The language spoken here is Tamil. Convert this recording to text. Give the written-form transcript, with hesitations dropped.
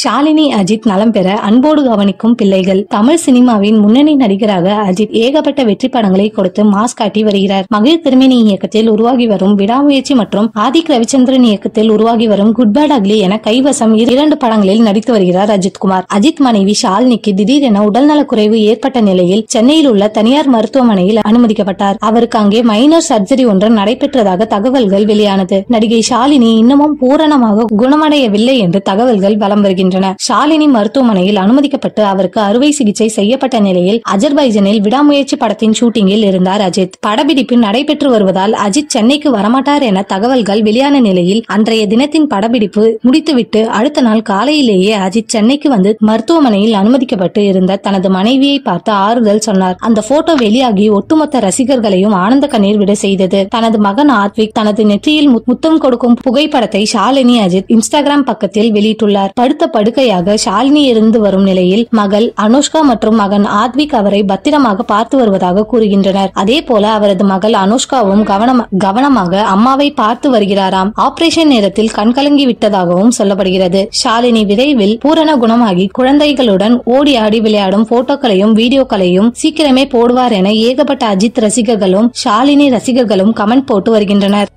ஷாலினி அஜித் நலம் பெற அன்போடு கவனிக்கும் பிள்ளைகள். தமிழ் சினிமாவின் முன்னணி நடிகராக அஜித் ஏகப்பட்ட வெற்றி படங்களை கொடுத்து மாஸ் காட்டி வருகிறார். மகிழ் திருமேனி இயக்கத்தில் உருவாகி வரும் விடாமுயற்சி மற்றும் ஆதிக் ரவிச்சந்திரன் இயக்கத்தில் உருவாகி வரும் குட் பேட் அக்லி என கைவசம் 2 படங்களில் நடித்து வருகிறார் அஜித்குமார். அஜித் மனைவி ஷாலினிக்கு திடீரென உடல்நலக்குறைவு ஏற்பட்ட நிலையில் சென்னையில் உள்ள தனியார் மருத்துவமனையில் அனுமதிக்கப்பட்டார். அவருக்கு அங்கே மைனர் சர்ஜரி ஒன்று நடைபெற்றதாக தகவல்கள் வெளியானது. நடிகை ஷாலினி இன்னமும் பூரணமாக குணமடையவில்லை என்று தகவல்கள் வலம் வருகின்றன. ஷாலினி மருத்துவமனையில் அனுமதிக்கப்பட்டு அவருக்கு அறுவை சிகிச்சை செய்யப்பட்ட நிலையில் அஜர்பைஜனில் விடாமுயற்சி படத்தின் ஷூட்டிங்கில் இருந்தார் அஜித். படப்பிடிப்பு நடைபெற்று வருவதால் அஜித் சென்னைக்கு வரமாட்டார் என தகவல்கள் வெளியான நிலையில் அன்றைய தினத்தின் படப்பிடிப்பு முடித்துவிட்டு அடுத்த நாள் காலையிலேயே அஜித் சென்னைக்கு வந்து மருத்துவமனையில் அனுமதிக்கப்பட்டு இருந்த தனது மனைவியை பார்த்து ஆறுதல் சொன்னார். அந்த போட்டோ வெளியாகி ஒட்டுமொத்த ரசிகர்களையும் ஆனந்த கண்ணீர் விட செய்தது. தனது மகன் ஆத்விக் தனது நெற்றியில் முத்தம் கொடுக்கும் புகைப்படத்தை ஷாலினி அஜித் இன்ஸ்டாகிராம் பக்கத்தில் வெளியிட்டுள்ளார். படுத்த படுக்கையாக ஷாலினி இருந்து வரும் நிலையில் மகள் அனுஷ்கா மற்றும் மகன் ஆத்விக் அவரை பத்திரமாக பார்த்து வருவதாக கூறுகின்றனர். அதே போல அவரது மகள் அனுஷ்காவும் கவனமாக அம்மாவை பார்த்து வருகிறாராம். ஆபரேஷன் நேரத்தில் கண்கலங்கி விட்டதாகவும் சொல்லப்படுகிறது. ஷாலினி விரைவில் பூரண குணமாகி குழந்தைகளுடன் ஓடி ஆடி விளையாடும் போட்டோக்களையும் வீடியோக்களையும் சீக்கிரமே போடுவார் என ஏகப்பட்ட அஜித் ரசிகர்களும் ஷாலினி ரசிகர்களும் கமெண்ட் போட்டு வருகின்றனர்.